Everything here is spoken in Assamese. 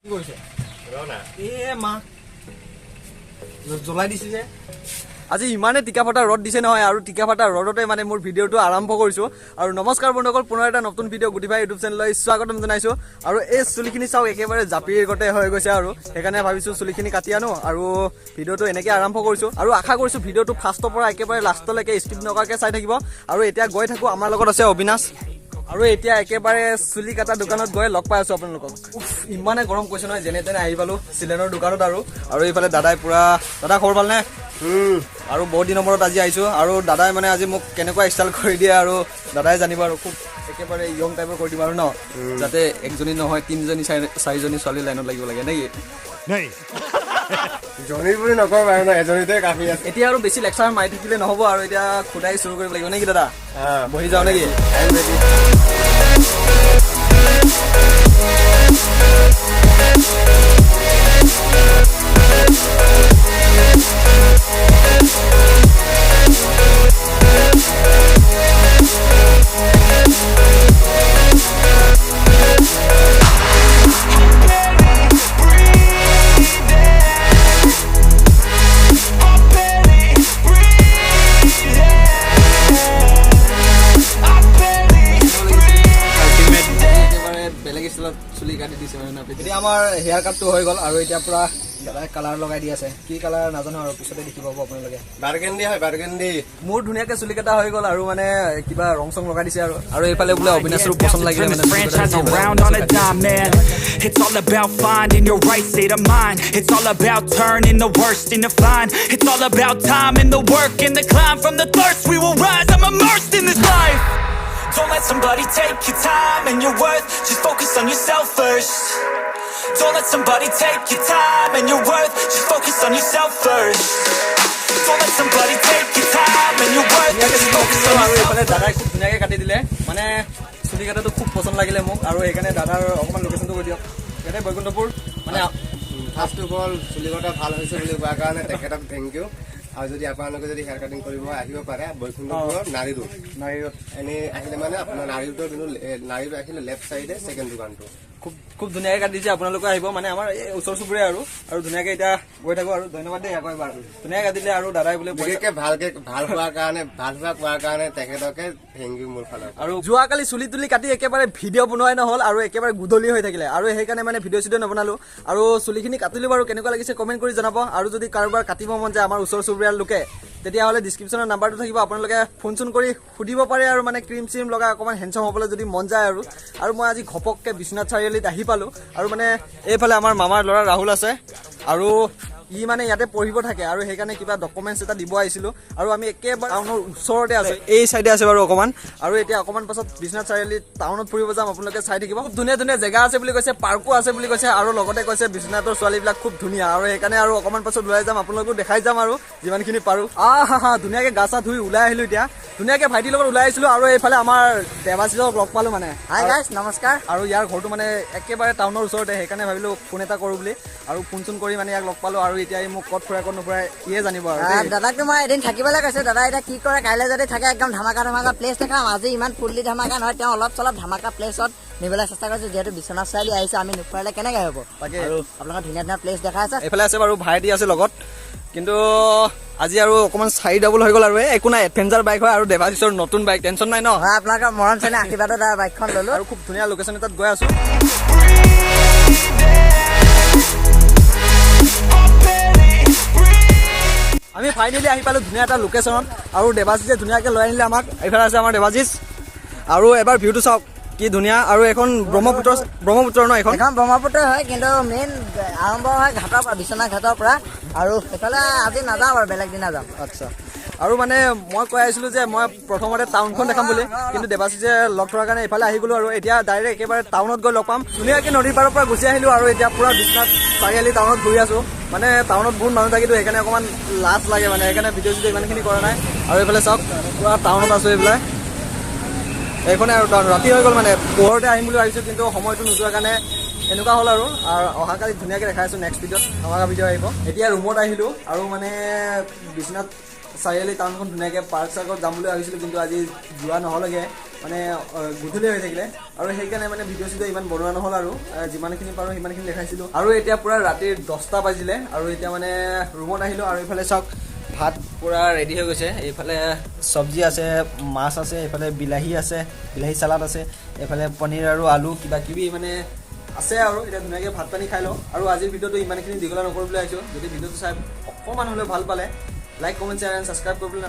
কি কৰিছে মা জ্বলাই দিছে যে আজি ইমানে টিকা ফটা ৰদ দিছে নহয় আৰু টিকা ফটা ৰদতে মানে মোৰ ভিডিঅটো আৰম্ভ কৰিছো আৰু নমস্কাৰ বন্ধুসকল পুনৰ এটা নতুন ভিডিঅ গুটি ভাই ইউটিউব চেনেললৈ স্বাগতম জনাইছো আৰু এই চুলিখিনি চাও একেবাৰে জাপিৰ গতে হৈ গৈছে আৰু সেইকাৰণে ভাবিছো চুলিখিনি কাটি আনো আৰু ভিডিঅটো এনেকৈ আৰম্ভ কৰিছো আৰু আশা কৰিছো ভিডিঅটো ফাৰ্ষ্টৰ পৰা একেবাৰে লাষ্টলৈকে স্কিপ নকৰাকৈ চাই থাকিব আৰু এতিয়া গৈ থাকো আমাৰ লগত আছে অবিনাশ আৰু এতিয়া একেবাৰে চুলি কাটা দোকানত গৈ লগ পাই আছো আপোনালোকক ইমানে গৰম কৈছে নহয় যেনে তেনে আহি পালো চিলেনৰ দোকানত আৰু এইফালে দাদাই পুৰা দাদা খবৰ ভালনে আৰু বহুত দিনৰ মূৰত আজি আহিছো আৰু দাদাই মানে আজি মোক কেনেকুৱা ষ্টাইল কৰি দিয়ে আৰু দাদাই জানিব আৰু খুব একেবাৰে ইয়ং টাইপৰ কৰি দিব আৰু ন যাতে একজনী নহয় তিনিজনী চাৰিজনী ছোৱালী লাইনত লাগিব লাগে নেকি জনী বুলি নকওঁ বাৰু ন এজনীতে কাফি আছে এতিয়া আৰু বেছি লেকচাৰ মাৰি থাকিলে নহ'ব আৰু এতিয়া খুদাই চুৰু কৰিব লাগিব নেকি দাদা বহি যাওঁ নেকি চুলি কাটি দিছে মানে নাপিত এতিয়া আমাৰ হেয়াৰ কাটটো হৈ গ'ল আৰু এতিয়া পুৰা দাদাই কালাৰ লগাই দি আছে কি কালাৰ নাজানো আৰু পিছতে দেখি পাব আপোনালোকে বাৰ্গেণ্ডি হয় বাৰ্গেণ্ডি মোৰ ধুনীয়াকে চুলি কাটা হৈ গ'ল আৰু মানে কিবা ৰং চং লগাই দিছে আৰু এইফালে বোলে অবিনাশৰো পছন্দ লাগিলে মানে It's all about finding your right state of mind. It's all about turning the worst into fine. It's all about time and the work and the climb. From the thirst we will rise. I'm immersed in this life. Don't let somebody take your time and your worth. Just focus on yourself first. Don't let somebody take your time and your worth. Just focus on yourself first. Don't let somebody take your time and your worth. Just focus on yourself first. দাদাই খুব ধুনীয়াকে কাটি দিলে মানে চুলি কাটাটো খুব পছন্দ লাগিলে মোক আৰু সেইকাৰণে দাদাৰ অকণমান লোকেশ্যনটো কৈ দিয়ক ইয়াতে বৈকুণ্ঠপুৰ মানে ফাৰ্ষ্ট অফ অল চুলি কটা ভাল হৈছে বুলি কোৱাৰ কাৰণে তেখেতক থেংক ইউ আৰু যদি আপোনালোকে যদি হেয়াৰ কাটিং কৰিব আহিব পাৰে বৈকুণ্ঠপুৰৰ নাৰীৰোড এনেই আহিলে মানে আপোনাৰ নাৰীৰোডৰ কিন্তু নাৰীৰোড আহিলে লেফ্ট চাইডে ছেকেণ্ড দোকানটো খুব ধুনীয়াকে কাটি দিছে আপোনালোকে আহিব মানে আমাৰ এই ওচৰ চুবুৰীয়া আৰু ধুনীয়াকে এতিয়া গৈ থাকো আৰু ধন্যবাদ দেই আকৌ এবাৰ ধুনীয়াকে কাটিলে আৰু দাদাই বোলে বিশেষকে ভাল হোৱাৰ কাৰণে তেখেতকে থেংক ইউ মোৰ ফালৰ আৰু যোৱাকালি চুলি তুলি কাটি একেবাৰে ভিডিঅ' বনোৱাই নহ'ল আৰু একেবাৰে গুদলি হৈ থাকিলে আৰু সেইকাৰণে মানে ভিডিঅ' চিডিঅ' নবনালো আৰু চুলিখিনি কাটিলো বাৰু কেনেকুৱা লাগিছে কমেণ্ট কৰি জনাব আৰু যদি কাৰোবাৰ কাটিব মন যায় আমাৰ ওচৰ চুবুৰীয়াৰ লোকে তেতিয়াহ'লে ডিছক্ৰিপশ্যনৰ নাম্বাৰটো থাকিব আপোনালোকে ফোন চোন কৰি সুধিব পাৰে আৰু মানে ক্ৰীম চিম লগাই অকণমান হেণ্ডচাম হ'বলৈ যদি মন যায় আৰু মই আজি ঘপককৈ বিশ্বনাথ চাৰিআলিত আহি পালোঁ আৰু মানে এইফালে আমাৰ মামাৰ ল'ৰা ৰাহুল আছে আৰু ই মানে ইয়াতে পঢ়িব থাকে আৰু সেইকাৰণে কিবা ডকুমেণ্টছ এটা দিব আহিছিলোঁ আৰু আমি একেবাৰে টাউনৰ ওচৰতে আছে এই চাইডে আছে বাৰু অকণমান আৰু এতিয়া অকণমান পাছত বিশ্বনাথ চাৰিআলি টাউনত ফুৰিব যাম আপোনালোকে চাই থাকিব খুব ধুনীয়া ধুনীয়া জেগা আছে বুলি কৈছে পাৰ্কো আছে বুলি কৈছে আৰু লগতে কৈছে বিশ্বনাথৰ ছোৱালীবিলাক খুব ধুনীয়া আৰু সেইকাৰণে আৰু অকণমান পাছত ওলাই যাম আপোনালোকো দেখাই যাম আৰু যিমানখিনি পাৰোঁ ধুনীয়াকৈ গা চা ধুই ওলাই আহিলোঁ এতিয়া ধুনীয়াকৈ ভাইটিৰ লগত ওলাই আহিছিলোঁ আৰু এইফালে আমাৰ দেৱাশীসক লগ পালোঁ মানে হাই গাইছ নমস্কাৰ আৰু ইয়াৰ ঘৰটো মানে একেবাৰে টাউনৰ ওচৰতে সেইকাৰণে ভাবিলোঁ ফোন এটা কৰোঁ বুলি আৰু ফোন চোন কৰি মানে ইয়াক লগ পালোঁ আৰু এতিয়া মোক ক'ত ফুৰাই ক'ত নুফুৰাই ইয়ে জানিব আৰু দাদাকতো মই এদিন থাকিবলৈ কৈছো দাদা এতিয়া কি কৰে কাইলৈ যদি থাকে একদম ধামাকা প্লেচ দেখাম আজি ইমান ফুল্লি ধামাকা নহয় তেওঁ অলপ চলপ ধামাকা প্লেচত নিবলৈ চেষ্টা কৰিছো যিহেতু বিশ্বনাথ চাৰিআলি আহিছে আমি নুফুৰালে কেনেকৈ হ'ব তাকে আৰু আপোনালোকে ধুনীয়া ধুনীয়া প্লেচ দেখাই আছে এইফালে আছে বাৰু ভাইটি আছে লগত কিন্তু আজি আৰু অকণমান চাৰি ডাবল হৈ গ'ল আৰু একো নাই এডভেঞ্চাৰ বাইক হয় আৰু দেৱাশীসৰ নতুন বাইক টেনশ্যন নাই ন হয় আপোনালোকৰ মৰম চেনে আশীৰ্বাদত বাইকখন ল'লো আৰু খুব ধুনীয়া লোকেশ্যন এটাত গৈ আছো আমি ফাইনেলি আহি পালোঁ ধুনীয়া এটা লোকেশ্যনত আৰু দেৱাশীসে ধুনীয়াকৈ লৈ আনিলে আমাক এইফালে আছে আমাৰ দেৱাশীস আৰু এবাৰ ভিউটো চাওক কি ধুনীয়া আৰু এখন ব্ৰহ্মপুত্ৰ ন এখন ব্ৰহ্মপুত্ৰ হয় কিন্তু মেইন আৰম্ভ হয় ঘাটৰ পৰা বিশ্বনাথ ঘাটৰ পৰা আৰু সেইফালে আজি নাযাওঁ আৰু বেলেগ দিনা যাম আচ্ছা আৰু মানে মই কৈ আহিছিলোঁ যে মই প্ৰথমতে টাউনখন দেখাম বুলি কিন্তু দেৱাশীসে লগ ধৰাৰ কাৰণে এইফালে আহি গ'লোঁ আৰু এতিয়া ডাইৰেক্ট একেবাৰে টাউনত গৈ লগ পাম ধুনীয়াকৈ নদীৰ পাৰৰ পৰা গুচি আহিলোঁ আৰু এতিয়া পুৰা বিশ্বনাথ চাৰিআলি টাউনত ঘূৰি আছোঁ মানে টাউনত বহুত মানুহ থাকিতো সেইকাৰণে অকণমান লাজ লাগে মানে সেইকাৰণে ভিডিঅ' চিডিঅ' ইমানখিনি কৰা নাই আৰু এইফালে চাওক পুৰা টাউনত আছোঁ এইফালে এইখনে আৰু ৰাতি হৈ গ'ল মানে পোহৰতে আহিম বুলি ভাবিছোঁ কিন্তু সময়টো নোযোৱাৰ কাৰণে এনেকুৱা হ'ল আৰু অহাকালি ধুনীয়াকৈ দেখাই আছোঁ নেক্সট ভিডিঅ'ত আমাৰ ভিডিঅ' আহিব এতিয়া ৰুমত আহিলোঁ আৰু মানে বিশ্বনাথ চাৰিআলি টাউনখন ধুনীয়াকৈ পাৰ্ক চাৰ্কত যাম বুলি ভাবিছিলোঁ কিন্তু আজি যোৱা নহ'লেগৈ মানে গধূলি হৈ থাকিলে আৰু সেইকাৰণে মানে ভিডিঅ' চিডিঅ' ইমান বনোৱা নহ'ল আৰু যিমানখিনি পাৰোঁ সিমানখিনি দেখাইছিলোঁ আৰু এতিয়া পূৰা ৰাতিৰ 10টা বাজিলে আৰু এতিয়া মানে ৰুমত আহিলোঁ আৰু এইফালে চাওক ভাত পূৰা ৰেডি হৈ গৈছে এইফালে চব্জি আছে মাছ আছে এইফালে বিলাহী আছে বিলাহী চালাড আছে এইফালে পনীৰ আৰু আলু কিবা কিবি মানে আছে আৰু এতিয়া ধুনীয়াকৈ ভাত পানী খাই লওঁ আৰু আজিৰ ভিডিঅ'টো ইমানখিনি দীঘলীয়া নকৰোঁ বুলি আহিছোঁ যদি ভিডিঅ'টো চাই অকণমান হ'লেও ভাল পালে like comment share and subscribe কৰিবলৈ